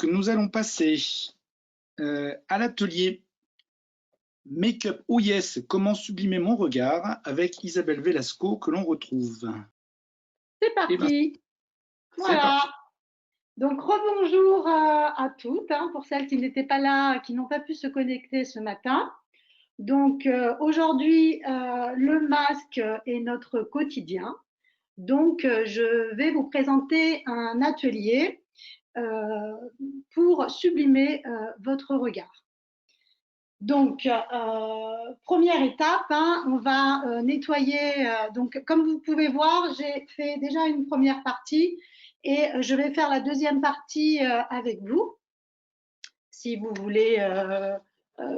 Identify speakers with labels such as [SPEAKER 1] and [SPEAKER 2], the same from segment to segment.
[SPEAKER 1] Nous allons passer à l'atelier Make-up ou Yes, comment sublimer mon regard avec Isabelle Velasco que l'on retrouve.
[SPEAKER 2] C'est
[SPEAKER 1] Et ben,
[SPEAKER 2] parti.
[SPEAKER 1] c'est
[SPEAKER 2] Voilà.
[SPEAKER 1] parti.
[SPEAKER 2] Donc rebonjour à toutes, hein, pour celles qui n'étaient pas là, qui n'ont pas pu se connecter ce matin. Donc aujourd'hui, le masque est notre quotidien. Donc je vais vous présenter un atelier euh, pour sublimer votre regard. Donc, première étape, hein, on va nettoyer. Donc, comme vous pouvez voir, j'ai fait déjà une première partie et je vais faire la deuxième partie avec vous. Si vous voulez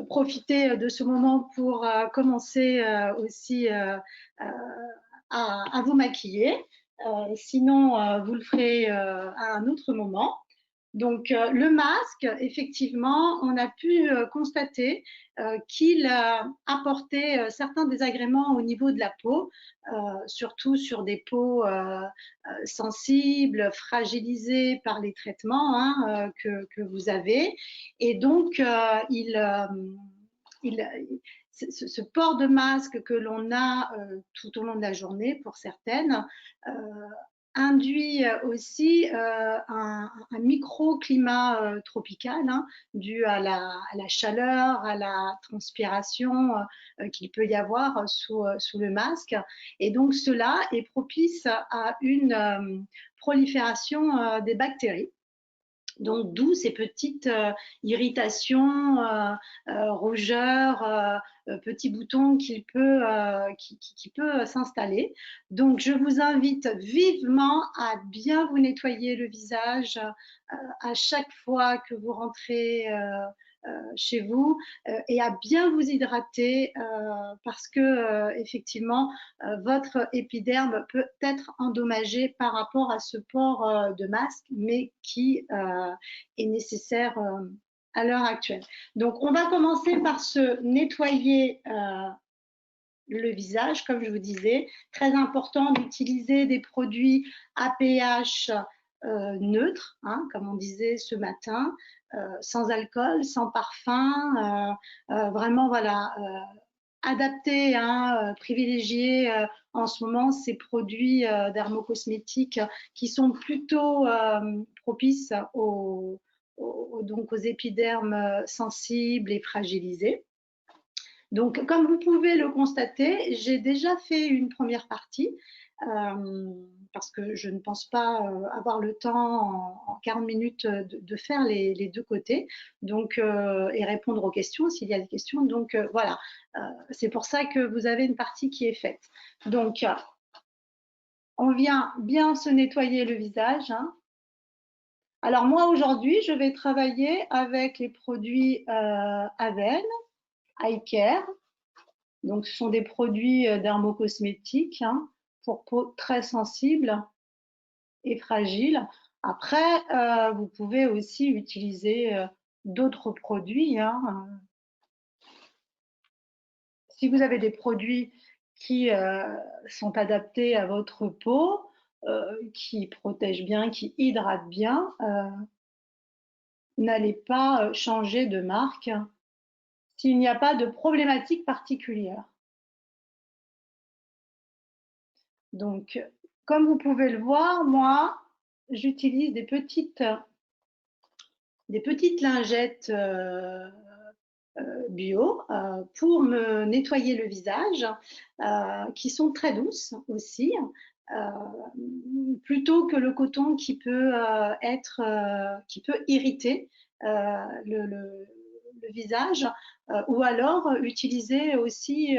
[SPEAKER 2] profiter de ce moment pour commencer aussi à vous maquiller. Sinon, vous le ferez à un autre moment. Donc, le masque, effectivement, on a pu constater qu'il apportait certains désagréments au niveau de la peau, surtout sur des peaux sensibles, fragilisées par les traitements hein, que vous avez. Et donc, il, ce port de masque que l'on a tout au long de la journée pour certaines induit aussi un microclimat tropical hein, dû à la chaleur, à la transpiration qu'il peut y avoir sous le masque. Et donc cela est propice à une prolifération des bactéries. Donc, d'où ces petites irritations, rougeurs, petits boutons qui peut s'installer. Donc, je vous invite vivement à bien vous nettoyer le visage à chaque fois que vous rentrez chez vous et à bien vous hydrater parce que effectivement votre épiderme peut être endommagé par rapport à ce port de masque, mais qui est nécessaire à l'heure actuelle. Donc, on va commencer par se nettoyer le visage, comme je vous disais. Très important d'utiliser des produits à pH neutre, hein, comme on disait ce matin, sans alcool, sans parfum, vraiment voilà, adapté, hein, privilégier en ce moment ces produits dermocosmétiques qui sont plutôt propices donc aux épidermes sensibles et fragilisés. Donc, comme vous pouvez le constater, j'ai déjà fait une première partie parce que je ne pense pas avoir le temps en 40 minutes de faire les deux côtés donc, et répondre aux questions s'il y a des questions. Donc, voilà, c'est pour ça que vous avez une partie qui est faite. Donc, on vient bien se nettoyer le visage. Hein. Alors, moi, aujourd'hui, je vais travailler avec les produits Aven, Eye Care. Donc, ce sont des produits dermocosmétiques hein, pour peau très sensible et fragile. Après, vous pouvez aussi utiliser d'autres produits. Hein. Si vous avez des produits qui sont adaptés à votre peau, qui protègent bien, qui hydratent bien, n'allez pas changer de marque s'il n'y a pas de problématique particulière. Donc, comme vous pouvez le voir, moi, j'utilise des petites lingettes bio pour me nettoyer le visage, qui sont très douces aussi, plutôt que le coton qui peut irriter le visage, ou alors utiliser aussi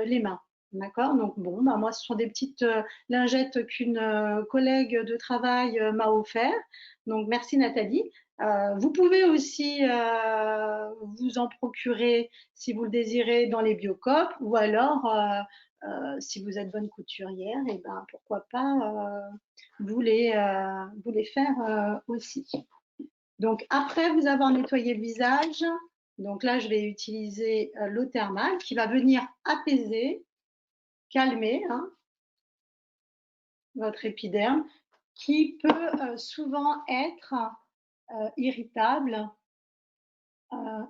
[SPEAKER 2] les mains. D'accord. Donc bon, bah moi, ce sont des petites lingettes qu'une collègue de travail m'a offert. Donc merci Nathalie. Vous pouvez aussi vous en procurer si vous le désirez dans les Biocoop ou alors si vous êtes bonne couturière, et ben pourquoi pas vous les faire aussi. Donc après vous avoir nettoyé le visage, donc là je vais utiliser l'eau thermale qui va venir apaiser, calmer hein, votre épiderme qui peut souvent être irritable,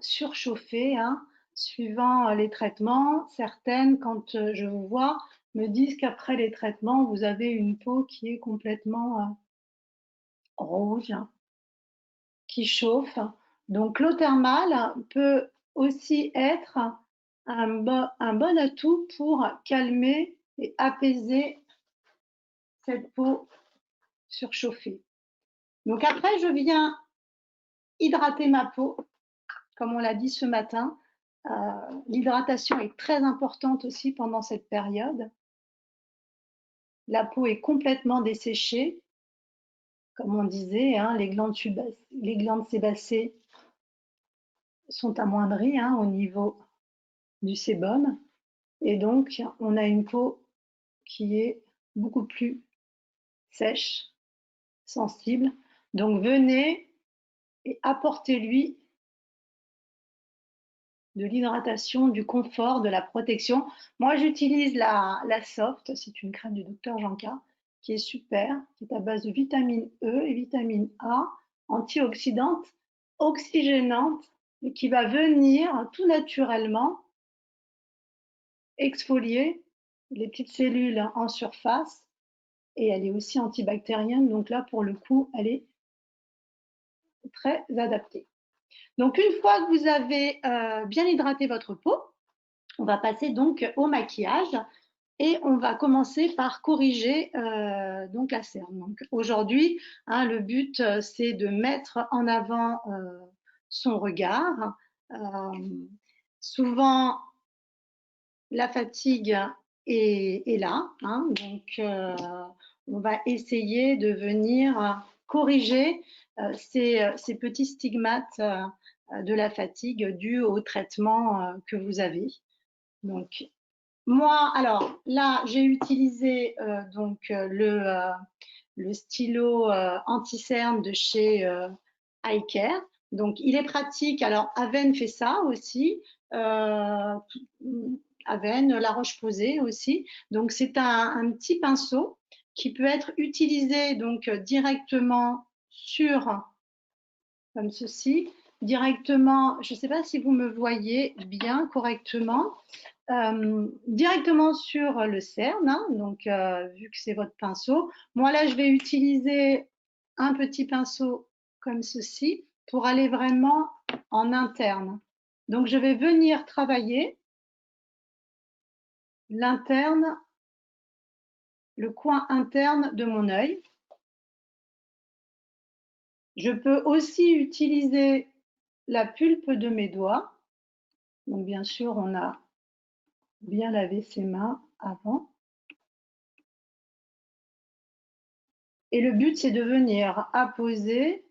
[SPEAKER 2] surchauffée, hein, suivant les traitements. Certaines, quand je vous vois, me disent qu'après les traitements, vous avez une peau qui est complètement rouge, qui chauffe. Donc l'eau thermale peut aussi être un bon atout pour calmer et apaiser cette peau surchauffée. Donc après, je viens hydrater ma peau, comme on l'a dit ce matin. L'hydratation est très importante aussi pendant cette période. La peau est complètement desséchée, comme on disait, hein, les glandes sébacées sont amoindries, hein, au niveau du sébum, et donc on a une peau qui est beaucoup plus sèche, sensible. Donc venez et apportez-lui de l'hydratation, du confort, de la protection. Moi, j'utilise la Soft, c'est une crème du docteur Janka, qui est super, qui est à base de vitamine E et vitamine A, antioxydante, oxygénante, et qui va venir tout naturellement exfolier les petites cellules en surface, et elle est aussi antibactérienne, donc là, pour le coup, elle est très adaptée. Donc, une fois que vous avez bien hydraté votre peau, on va passer donc au maquillage et on va commencer par corriger donc la cerne. Donc aujourd'hui, hein, le but c'est de mettre en avant son regard. Souvent, la fatigue est là, hein, donc on va essayer de venir corriger ces petits stigmates de la fatigue dus au traitement que vous avez. Donc, moi, alors là, j'ai utilisé le stylo anti-cerne de chez Eye Care. Donc, il est pratique. Alors, Aven fait ça aussi. Aven, La Roche-Posay aussi. Donc, c'est un petit pinceau qui peut être utilisé donc directement sur, comme ceci, directement, je ne sais pas si vous me voyez bien correctement, directement sur le cerne, hein, donc vu que c'est votre pinceau. Moi là, je vais utiliser un petit pinceau comme ceci pour aller vraiment en interne. Donc je vais venir travailler l'interne, le coin interne de mon œil. Je peux aussi utiliser la pulpe de mes doigts. Donc bien sûr, on a bien lavé ses mains avant. Et le but, c'est de venir apposer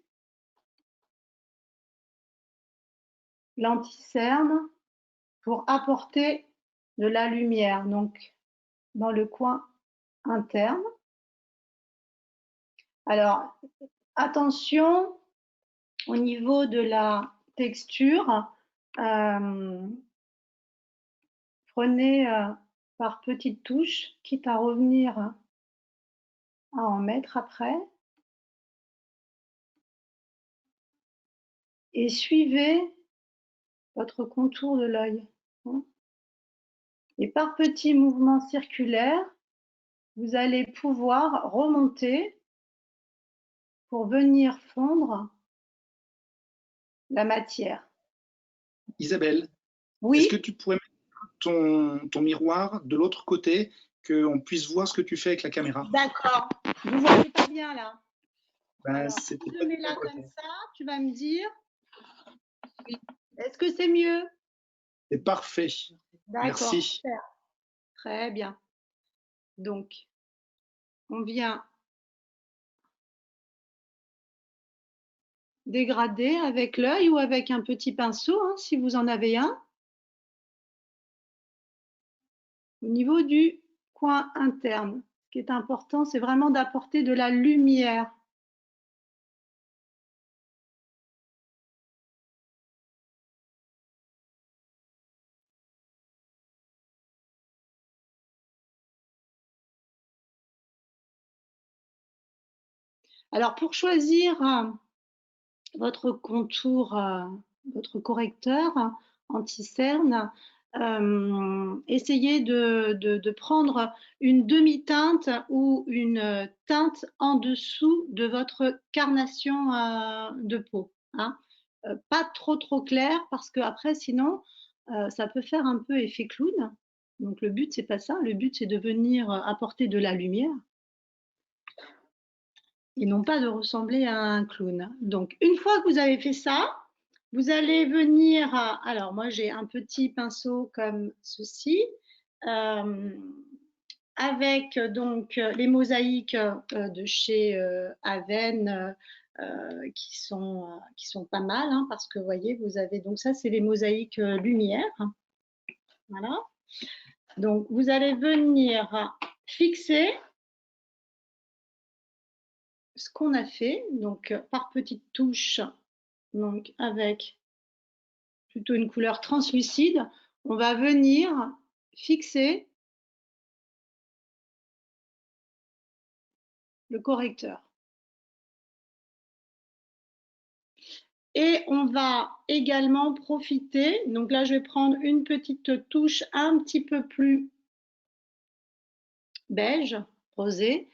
[SPEAKER 2] l'anti-cerne pour apporter de la lumière, donc dans le coin interne. Alors, attention au niveau de la texture. Prenez par petites touches, quitte à revenir à en mettre après. Et suivez votre contour de l'œil. Et par petits mouvements circulaires, vous allez pouvoir remonter pour venir fondre la matière.
[SPEAKER 1] Isabelle, est-ce que
[SPEAKER 2] Oui,
[SPEAKER 1] tu pourrais mettre ton miroir de l'autre côté, qu'on puisse voir ce que tu fais avec la caméra?
[SPEAKER 2] d'accord. Vous voyez pas bien là.
[SPEAKER 1] Ben,
[SPEAKER 2] Alors, si
[SPEAKER 1] c'était
[SPEAKER 2] je
[SPEAKER 1] pas
[SPEAKER 2] mets
[SPEAKER 1] à
[SPEAKER 2] là
[SPEAKER 1] côté.
[SPEAKER 2] comme ça, tu vas me dire, est-ce que c'est mieux?
[SPEAKER 1] C'est parfait.
[SPEAKER 2] D'accord,
[SPEAKER 1] Merci.
[SPEAKER 2] super. Très bien. Donc, on vient dégrader avec l'œil ou avec un petit pinceau, hein, si vous en avez un. Au niveau du coin interne, ce qui est important, c'est vraiment d'apporter de la lumière. Alors, pour choisir votre contour, votre correcteur anti-cerne, essayez de prendre une demi-teinte ou une teinte en dessous de votre carnation de peau. Hein. Pas trop clair parce que après sinon ça peut faire un peu effet clown. Donc le but c'est pas ça, le but c'est de venir apporter de la lumière et non pas de ressembler à un clown. Donc une fois que vous avez fait ça, vous allez venir, alors moi j'ai un petit pinceau comme ceci, avec donc les mosaïques de chez Aven qui sont pas mal, hein, parce que vous voyez, vous avez donc ça, c'est les mosaïques lumière. Voilà. Donc vous allez venir fixer ce qu'on a fait, donc par petites touches, donc avec plutôt une couleur translucide, on va venir fixer le correcteur. Et on va également profiter, donc là je vais prendre une petite touche un petit peu plus beige, rosé,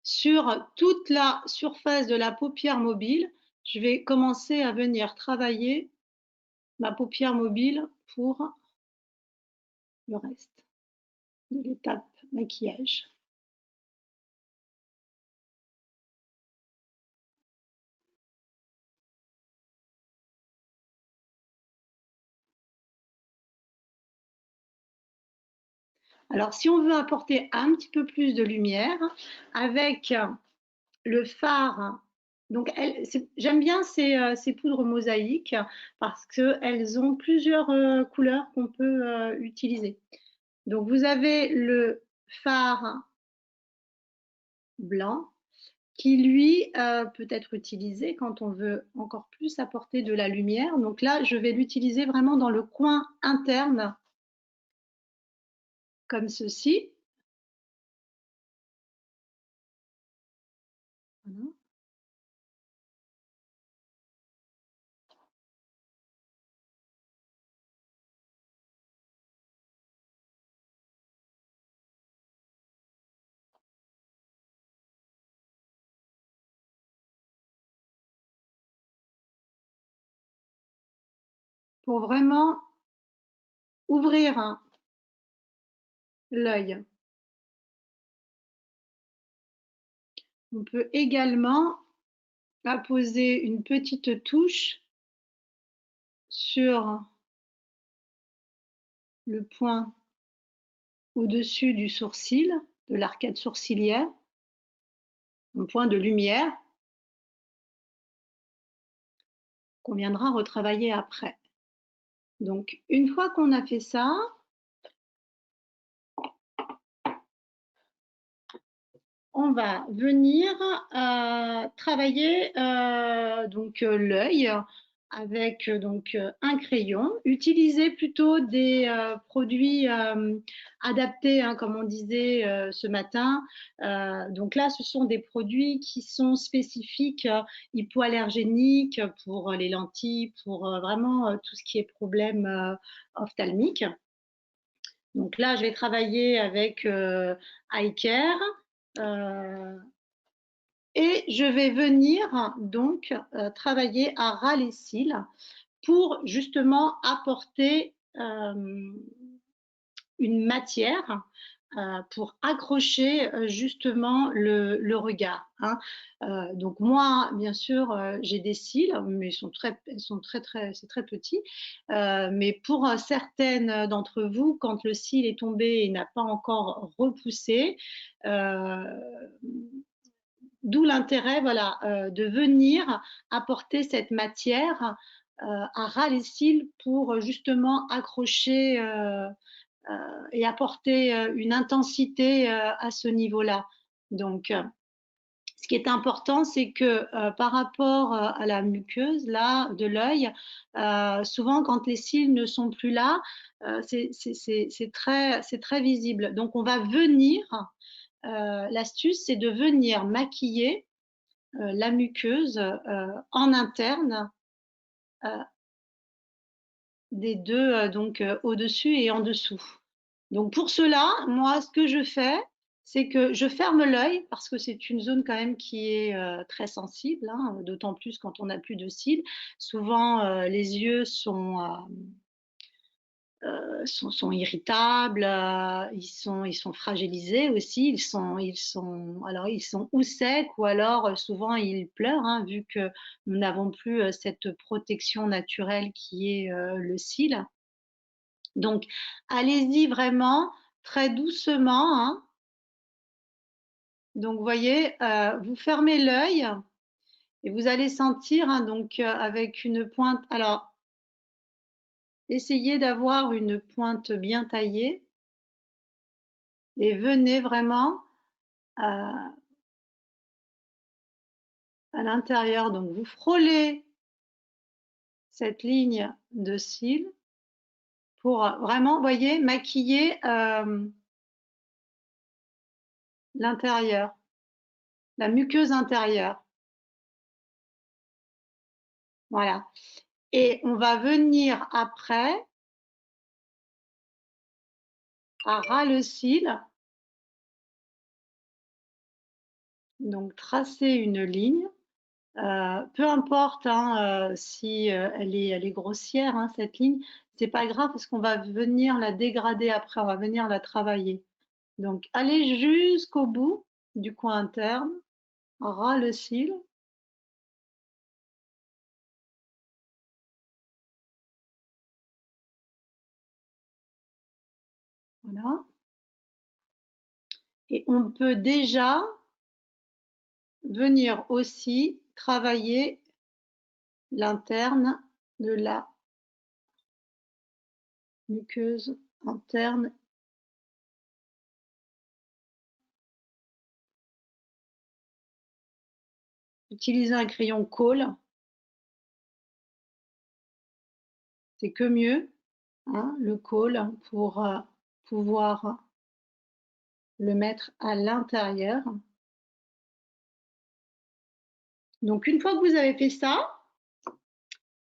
[SPEAKER 2] sur toute la surface de la paupière mobile. Je vais commencer à venir travailler ma paupière mobile pour le reste de l'étape maquillage. Alors, si on veut apporter un petit peu plus de lumière avec le fard, donc j'aime bien ces poudres mosaïques parce qu'elles ont plusieurs couleurs qu'on peut utiliser. Donc, vous avez le fard blanc qui, lui, peut être utilisé quand on veut encore plus apporter de la lumière. Donc là, je vais l'utiliser vraiment dans le coin interne, comme ceci. Voilà. Pour vraiment ouvrir l'œil. On peut également apposer une petite touche sur le point au-dessus du sourcil, de l'arcade sourcilière, un point de lumière qu'on viendra retravailler après. Donc, une fois qu'on a fait ça, on va venir travailler donc l'œil avec donc un crayon. Utilisez plutôt des produits adaptés, hein, comme on disait ce matin. Donc là, ce sont des produits qui sont spécifiques hypoallergéniques pour les lentilles, pour vraiment tout ce qui est problème ophtalmique. Donc là, je vais travailler avec Eye Care. Et je vais venir donc travailler à ras les cils pour justement apporter une matière pour accrocher justement le regard. Hein. Donc moi, bien sûr, j'ai des cils, mais c'est très petit. Mais pour certaines d'entre vous, quand le cil est tombé et n'a pas encore repoussé, d'où l'intérêt, voilà, de venir apporter cette matière à ras les cils pour justement accrocher et apporter une intensité à ce niveau-là. Donc, ce qui est important, c'est que par rapport à la muqueuse là, de l'œil, souvent quand les cils ne sont plus là, c'est très visible. Donc, on va venir, l'astuce, c'est de venir maquiller la muqueuse en interne des deux, donc au-dessus et en dessous. Donc pour cela, moi, ce que je fais, c'est que je ferme l'œil parce que c'est une zone quand même qui est très sensible, hein, d'autant plus quand on n'a plus de cils. Souvent, les yeux sont irritables, ils sont fragilisés aussi, ils sont ou secs ou alors souvent ils pleurent, hein, vu que nous n'avons plus cette protection naturelle qui est le cil. Donc allez-y vraiment très doucement, hein. Donc vous voyez, vous fermez l'œil et vous allez sentir, hein, donc avec une pointe. Alors essayez d'avoir une pointe bien taillée et venez vraiment à l'intérieur. Donc vous frôlez cette ligne de cils pour vraiment, voyez, maquiller l'intérieur, la muqueuse intérieure. Voilà. Et on va venir après à ras le cil. Donc tracer une ligne. Peu importe, hein, si elle est grossière, hein, cette ligne, c'est pas grave parce qu'on va venir la dégrader après, on va venir la travailler. Donc allez jusqu'au bout du coin interne, ras le cil. Voilà. Et on peut déjà venir aussi travailler l'interne de la muqueuse interne. Utilisez un crayon Kohl, c'est que mieux, hein, le Kohl, pour pouvoir le mettre à l'intérieur. Donc une fois que vous avez fait ça,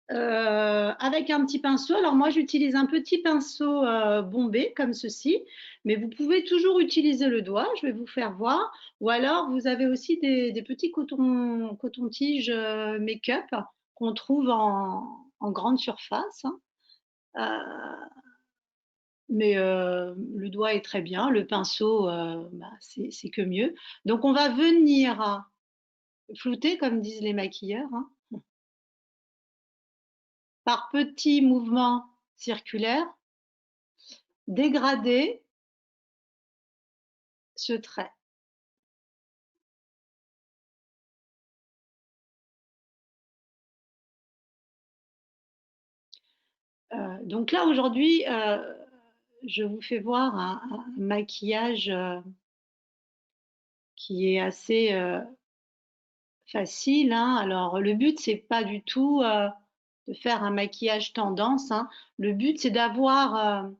[SPEAKER 2] avec un petit pinceau, alors moi j'utilise un petit pinceau bombé comme ceci, mais vous pouvez toujours utiliser le doigt, je vais vous faire voir, ou alors vous avez aussi des petits coton-tiges make-up qu'on trouve en grande surface, hein. Mais le doigt est très bien, le pinceau, bah, c'est que mieux. Donc on va venir flouter, comme disent les maquilleurs, hein, par petits mouvements circulaires, dégrader ce trait. Donc là, aujourd'hui, je vous fais voir un maquillage qui est assez facile, hein. Alors, le but, c'est pas du tout de faire un maquillage tendance, hein. Le but, c'est d'avoir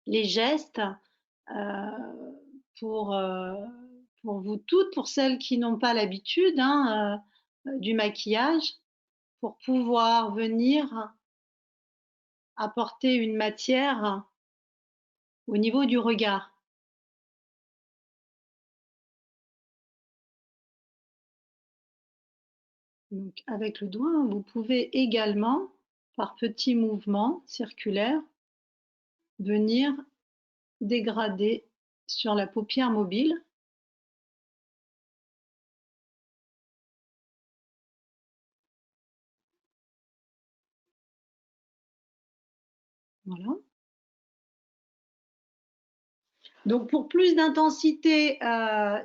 [SPEAKER 2] les gestes euh, pour, euh, pour vous toutes, pour celles qui n'ont pas l'habitude, hein, du maquillage, pour pouvoir venir apporter une matière au niveau du regard. Donc, avec le doigt, vous pouvez également, par petits mouvements circulaires, venir dégrader sur la paupière mobile. Voilà. Donc, pour plus d'intensité,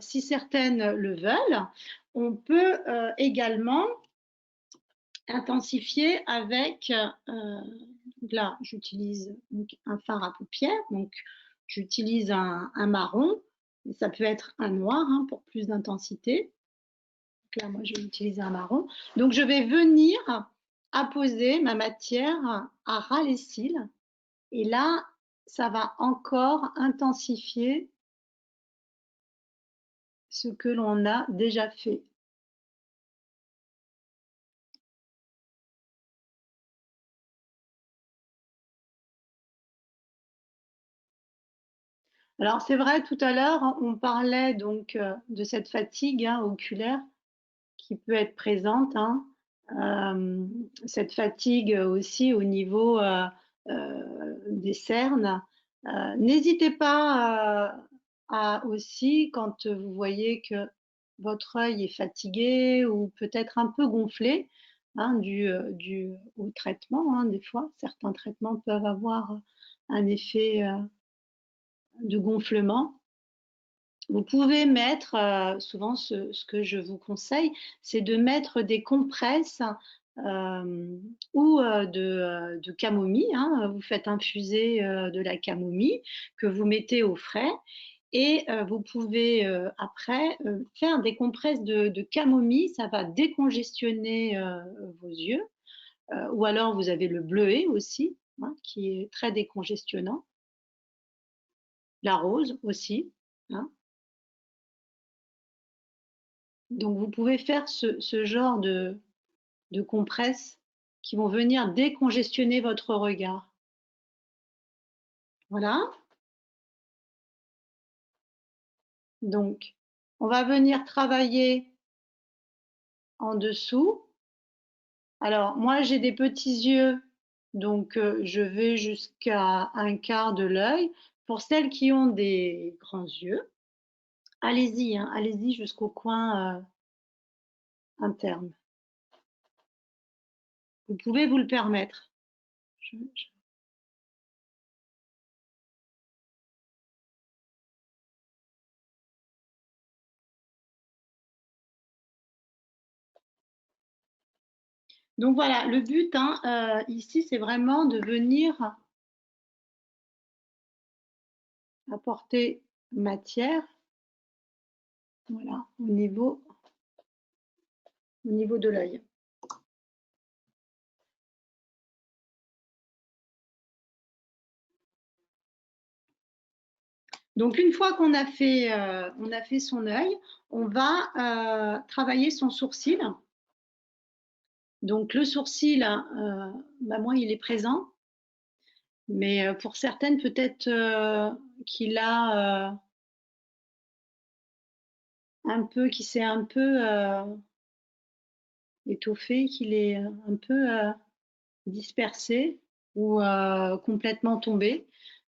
[SPEAKER 2] si certaines le veulent, on peut également intensifier avec, là, j'utilise un fard à paupières, donc j'utilise un marron, mais ça peut être un noir, hein, pour plus d'intensité. Là, moi, je vais utiliser un marron. Donc, je vais venir apposer ma matière à ras les cils. Et là, ça va encore intensifier ce que l'on a déjà fait. Alors, c'est vrai, tout à l'heure, on parlait donc de cette fatigue oculaire qui peut être présente, cette fatigue aussi au niveau des cernes. N'hésitez pas à aussi, quand vous voyez que votre œil est fatigué ou peut-être un peu gonflé, dû au traitement, des fois, certains traitements peuvent avoir un effet de gonflement. Vous pouvez mettre, souvent ce que je vous conseille, c'est de mettre des compresses ou de camomille. Vous faites infuser de la camomille que vous mettez au frais et vous pouvez après faire des compresses de camomille. Ça va décongestionner vos yeux. Ou alors vous avez le bleuet aussi, qui est très décongestionnant. La rose aussi. Donc, vous pouvez faire ce genre de compresses qui vont venir décongestionner votre regard. Voilà. Donc, on va venir travailler en dessous. Alors, moi, j'ai des petits yeux, donc je vais jusqu'à un quart de l'œil. Pour celles qui ont des grands yeux, allez-y, allez-y jusqu'au coin interne. Vous pouvez vous le permettre. Donc voilà, le but ici, c'est vraiment de venir apporter matière, voilà, au niveau de l'œil. Donc une fois qu'on a fait son œil, on va travailler son sourcil. Donc le sourcil, moi il est présent, mais pour certaines peut-être qu'il a qui s'est un peu étoffé, qu'il est un peu dispersé ou complètement tombé.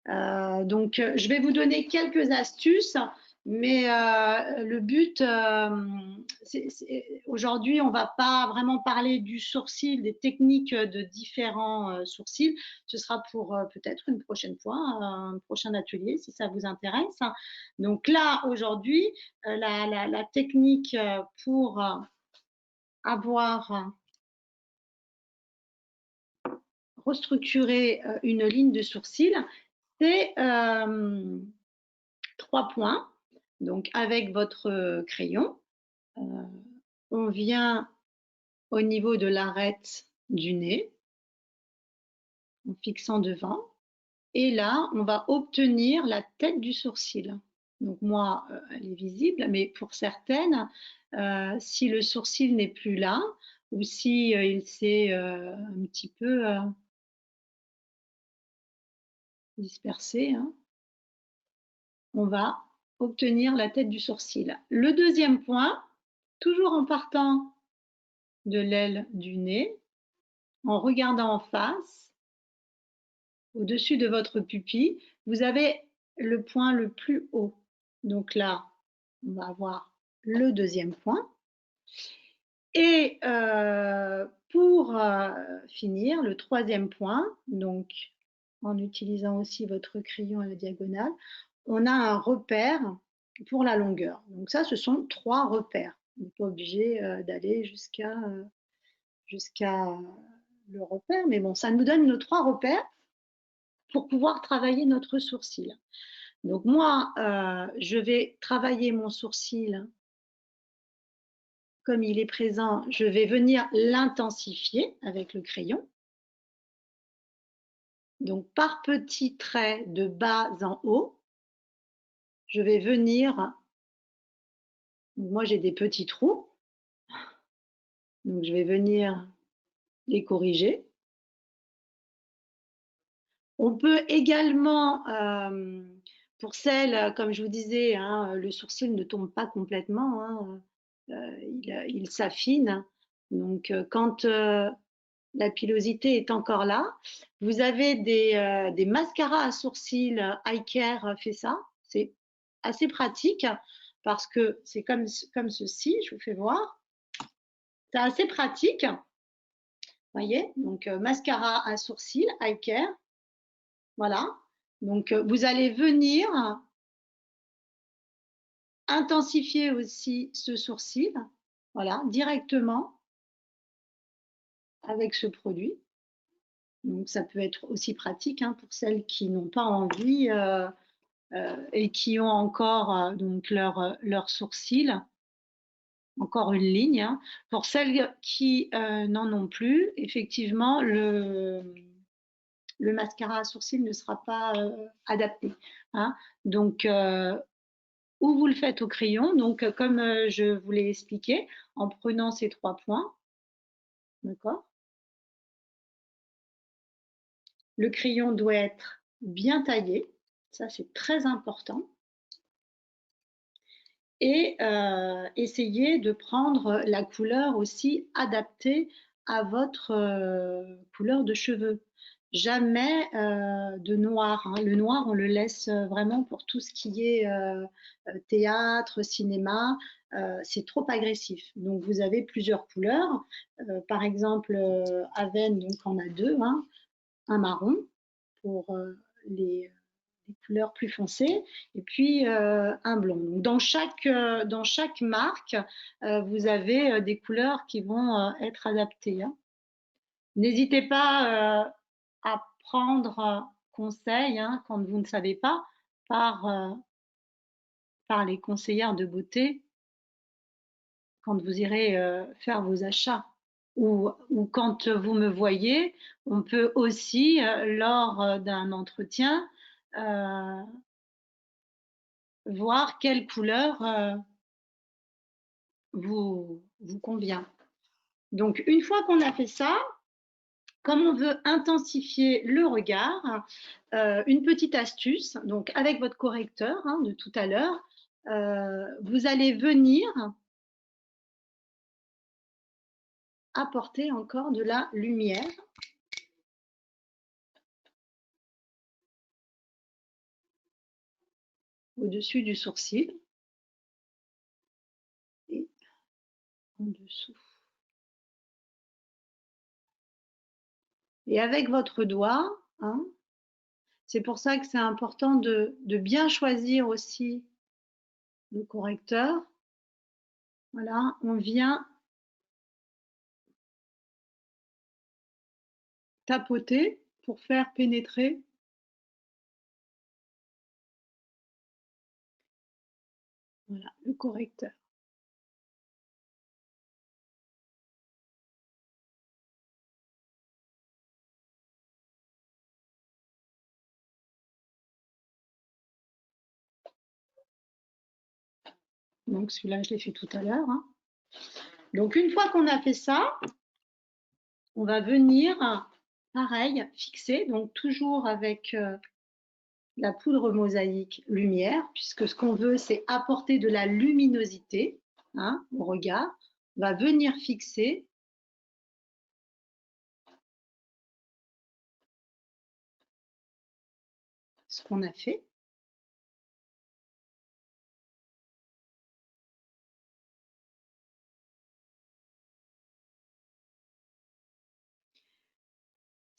[SPEAKER 2] Donc, je vais vous donner quelques astuces, mais le but, aujourd'hui, on ne va pas vraiment parler du sourcil, des techniques de différents sourcils. Ce sera pour peut-être une prochaine fois, un prochain atelier, si ça vous intéresse. Donc là, aujourd'hui, la technique pour avoir restructurer une ligne de sourcil, c'est 3 points. Donc, avec votre crayon, on vient au niveau de l'arête du nez, en fixant devant. Et là, on va obtenir la tête du sourcil. Donc moi, elle est visible, mais pour certaines, si le sourcil n'est plus là, ou si il s'est un petit peu dispersé, on va obtenir la tête du sourcil. Le deuxième point, toujours en partant de l'aile du nez, en regardant en face, au-dessus de votre pupille, vous avez le point le plus haut. Donc là, on va avoir le deuxième point. Et pour finir, le troisième point, donc en utilisant aussi votre crayon à la diagonale, on a un repère pour la longueur. Donc ça, ce sont 3 repères. On n'est pas obligé d'aller jusqu'à le repère, mais bon, ça nous donne nos 3 repères pour pouvoir travailler notre sourcil. Donc moi, je vais travailler mon sourcil comme il est présent. Je vais venir l'intensifier avec le crayon. Donc par petits traits de bas en haut, je vais venir, moi j'ai des petits trous, donc je vais venir les corriger. On peut également, Pour celles, comme je vous disais, hein, le sourcil ne tombe pas complètement, hein, il s'affine. Donc, quand la pilosité est encore là, vous avez des mascaras à sourcils Eye Care fait ça. C'est assez pratique parce que c'est comme ceci, je vous fais voir. C'est assez pratique. Voyez, donc mascara à sourcils Eye Care. Voilà. Donc, vous allez venir intensifier aussi ce sourcil, voilà, directement avec ce produit. Donc, ça peut être aussi pratique hein, pour celles qui n'ont pas envie et qui ont encore donc leur sourcil, encore une ligne. Hein. Pour celles qui n'en ont plus, effectivement, le mascara à sourcils ne sera pas adapté. Hein. Donc, ou vous le faites au crayon, donc comme je vous l'ai expliqué, en prenant ces 3 points, d'accord. Le crayon doit être bien taillé, ça c'est très important. Et essayez de prendre la couleur aussi adaptée à votre couleur de cheveux. Jamais de noir. Hein. Le noir, on le laisse vraiment pour tout ce qui est théâtre, cinéma. C'est trop agressif. Donc, vous avez plusieurs couleurs. Par exemple, Aven, donc on a 2, hein, un marron pour les couleurs plus foncées et puis un blond. Donc, dans chaque marque, vous avez des couleurs qui vont être adaptées. Hein. N'hésitez pas à prendre conseil hein, quand vous ne savez pas par les conseillères de beauté quand vous irez faire vos achats. Ou quand vous me voyez, on peut aussi, lors d'un entretien, voir quelle couleur vous convient. Donc, une fois qu'on a fait ça, comme on veut intensifier le regard, une petite astuce, donc avec votre correcteur hein, de tout à l'heure, vous allez venir apporter encore de la lumière. Au-dessus du sourcil et en dessous. Et avec votre doigt, hein, c'est pour ça que c'est important de bien choisir aussi le correcteur. Voilà, on vient tapoter pour faire pénétrer voilà, le correcteur. Donc celui-là, je l'ai fait tout à l'heure. Hein. Donc une fois qu'on a fait ça, on va venir, pareil, fixer, donc toujours avec la poudre mosaïque lumière, puisque ce qu'on veut, c'est apporter de la luminosité hein, au regard. On va venir fixer ce qu'on a fait.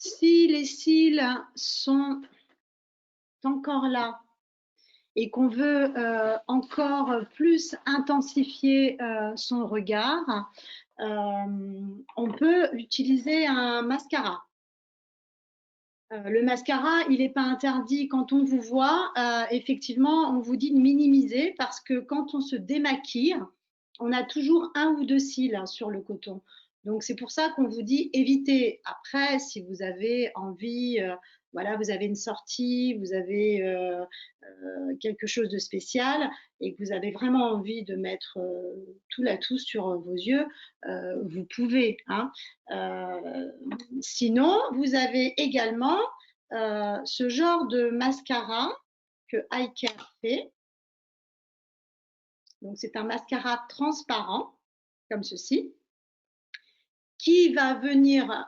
[SPEAKER 2] Si les cils sont encore là et qu'on veut encore plus intensifier son regard, on peut utiliser un mascara. Le mascara, il n'est pas interdit quand on vous voit. Effectivement, on vous dit de minimiser parce que quand on se démaquille, on a toujours 1 ou 2 cils sur le coton. Donc, c'est pour ça qu'on vous dit évitez. Après, si vous avez envie, voilà, vous avez une sortie, vous avez quelque chose de spécial et que vous avez vraiment envie de mettre tout l'atout sur vos yeux, vous pouvez. Hein. Sinon, vous avez également ce genre de mascara que Eye Care fait. Donc, c'est un mascara transparent, comme ceci, qui va venir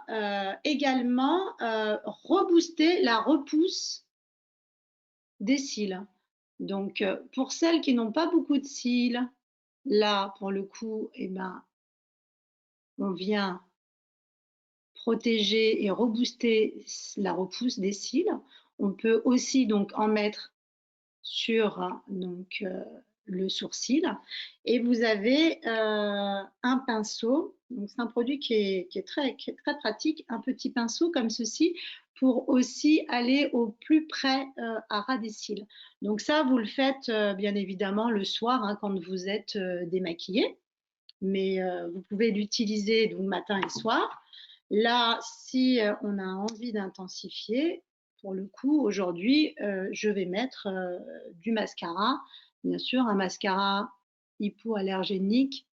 [SPEAKER 2] également rebooster la repousse des cils. Donc, pour celles qui n'ont pas beaucoup de cils, là, pour le coup, eh ben, on vient protéger et rebooster la repousse des cils. On peut aussi donc en mettre sur donc, le sourcil. Et vous avez un pinceau. C'est un produit qui est très pratique. Un petit pinceau comme ceci pour aussi aller au plus près à ras des cils. Donc ça, vous le faites bien évidemment le soir hein, quand vous êtes démaquillé. Mais vous pouvez l'utiliser donc matin et soir. Là, si on a envie d'intensifier, pour le coup, aujourd'hui, je vais mettre du mascara. Bien sûr, un mascara hypoallergénique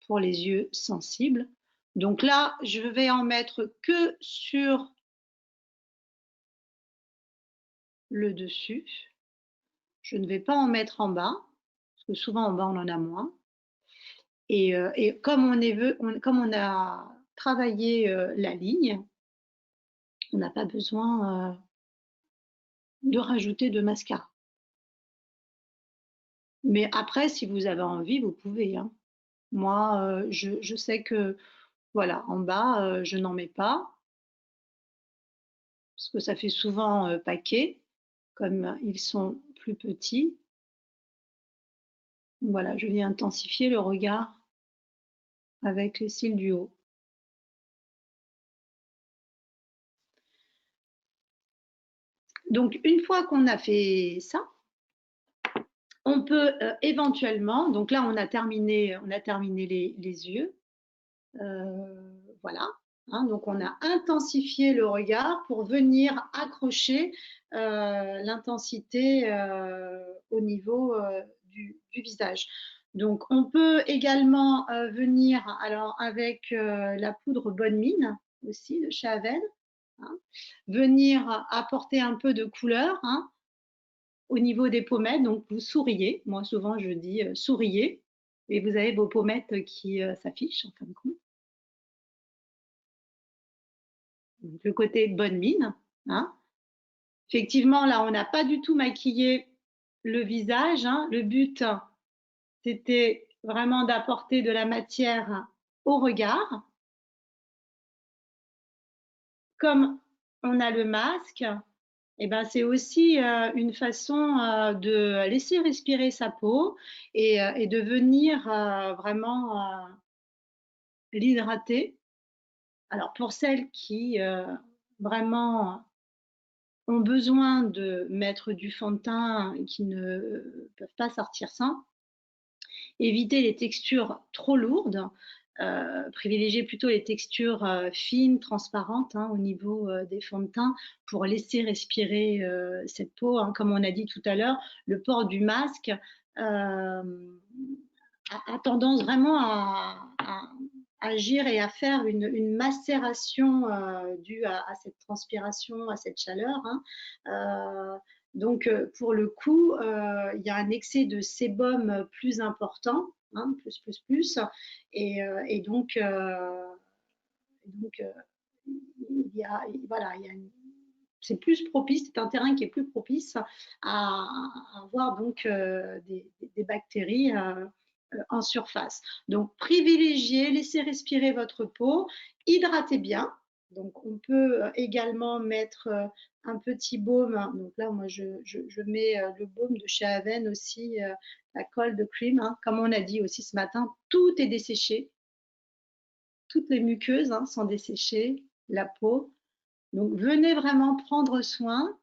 [SPEAKER 2] pour les yeux sensibles. Donc là, je vais en mettre que sur le dessus. Je ne vais pas en mettre en bas, parce que souvent en bas, on en a moins. Et comme on a travaillé la ligne, on n'a pas besoin de rajouter de mascara. Mais après, si vous avez envie, vous pouvez. Hein. Moi, je sais que, voilà, en bas, je n'en mets pas, parce que ça fait souvent paquet, comme ils sont plus petits. Voilà, je viens intensifier le regard avec les cils du haut. Donc, une fois qu'on a fait ça, on peut éventuellement, donc là on a terminé les yeux, voilà. Hein, donc on a intensifié le regard pour venir accrocher l'intensité au niveau du visage. Donc on peut également venir alors avec la poudre Bonne Mine aussi de chez Avène, hein, venir apporter un peu de couleur. Hein, au niveau des pommettes, donc vous souriez. Moi, souvent, je dis souriez. Et vous avez vos pommettes qui s'affichent en fin de compte. Donc, le côté bonne mine. Hein. Effectivement, là, on n'a pas du tout maquillé le visage. Hein. Le but, c'était vraiment d'apporter de la matière au regard. Comme on a le masque, eh ben, c'est aussi une façon de laisser respirer sa peau et de venir vraiment l'hydrater. Alors pour celles qui vraiment ont besoin de mettre du fond de teint et qui ne peuvent pas sortir sans, éviter les textures trop lourdes. Privilégier plutôt les textures fines, transparentes hein, au niveau des fonds de teint pour laisser respirer cette peau. Hein. Comme on a dit tout à l'heure, le port du masque a tendance vraiment à agir et à faire une macération due à cette transpiration, à cette chaleur. Hein. Donc, pour le coup, il y a un excès de sébum plus important, hein, plus. Et donc, voilà, c'est plus propice, c'est un terrain qui est plus propice à avoir donc des bactéries en surface. Donc, privilégiez, laissez respirer votre peau, hydratez bien. Donc, on peut également mettre un petit baume. Donc là, moi, je mets le baume de chez Avène aussi, la cold cream. Hein. Comme on a dit aussi ce matin, tout est desséché. Toutes les muqueuses hein, sont desséchées, la peau. Donc, venez vraiment prendre soin.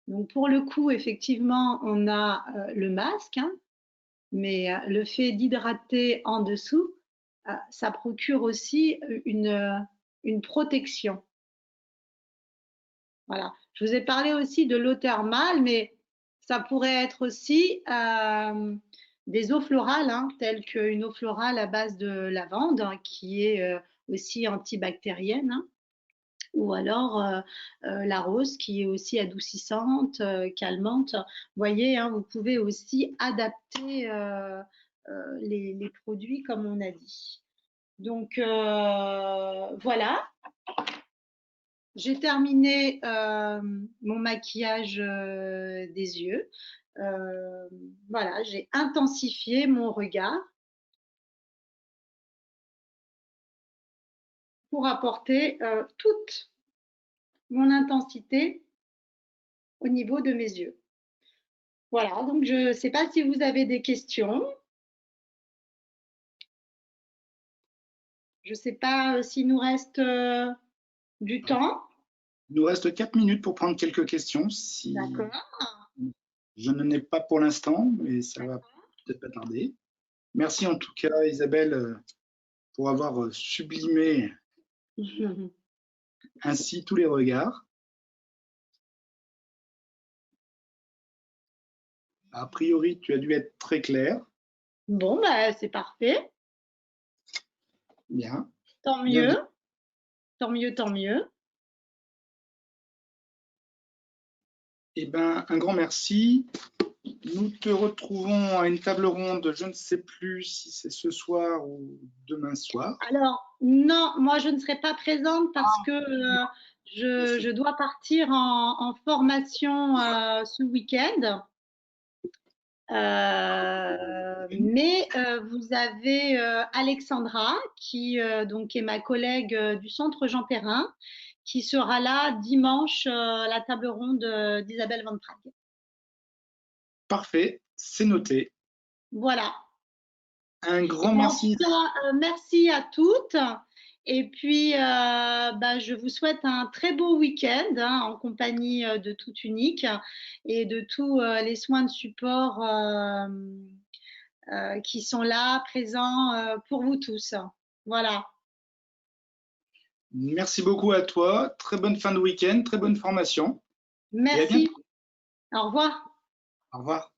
[SPEAKER 2] Donc, pour le coup, effectivement, on a le masque, hein, mais le fait d'hydrater en dessous, ça procure aussi une protection. Voilà. Je vous ai parlé aussi de l'eau thermale, mais ça pourrait être aussi des eaux florales, hein, telles qu'une eau florale à base de lavande, hein, qui est aussi antibactérienne. Hein. ou alors la rose qui est aussi adoucissante, calmante. Vous voyez, hein, vous pouvez aussi adapter les produits comme on a dit. Donc voilà, j'ai terminé mon maquillage des yeux. Voilà, j'ai intensifié mon regard pour apporter toute mon intensité au niveau de mes yeux. Voilà, donc je ne sais pas si vous avez des questions. Je ne sais pas s'il nous reste du temps.
[SPEAKER 1] Il nous reste 4 minutes pour prendre quelques questions. Si
[SPEAKER 2] D'accord.
[SPEAKER 1] je n'en ai pas pour l'instant, mais ça va peut-être pas tarder. Merci en tout cas, Isabelle, pour avoir sublimé ainsi tous les regards. A priori, tu as dû être très clair.
[SPEAKER 2] Bon, bah, c'est parfait.
[SPEAKER 1] Bien.
[SPEAKER 2] Tant
[SPEAKER 1] Bien,
[SPEAKER 2] mieux.
[SPEAKER 1] bien.
[SPEAKER 2] Tant mieux, tant mieux.
[SPEAKER 1] Eh ben, un grand merci. Nous te retrouvons à une table ronde, je ne sais plus si c'est ce soir ou demain soir.
[SPEAKER 2] Alors, non, moi, je ne serai pas présente parce que je dois partir en formation ce week-end. Mais vous avez Alexandra, qui donc est ma collègue du centre Jean Perrin, qui sera là dimanche à la table ronde d'Isabelle Van Prague.
[SPEAKER 1] Parfait, c'est noté.
[SPEAKER 2] Voilà.
[SPEAKER 1] Un grand
[SPEAKER 2] En
[SPEAKER 1] merci.
[SPEAKER 2] tout cas, merci à toutes. Et puis, bah, je vous souhaite un très beau week-end hein, en compagnie de Tout Unique et de tous les soins de support qui sont là, présents pour vous tous. Voilà.
[SPEAKER 1] Merci beaucoup à toi. Très bonne fin de week-end, très bonne formation. Et à
[SPEAKER 2] Merci.
[SPEAKER 1] bientôt.
[SPEAKER 2] Au revoir.
[SPEAKER 1] Au revoir.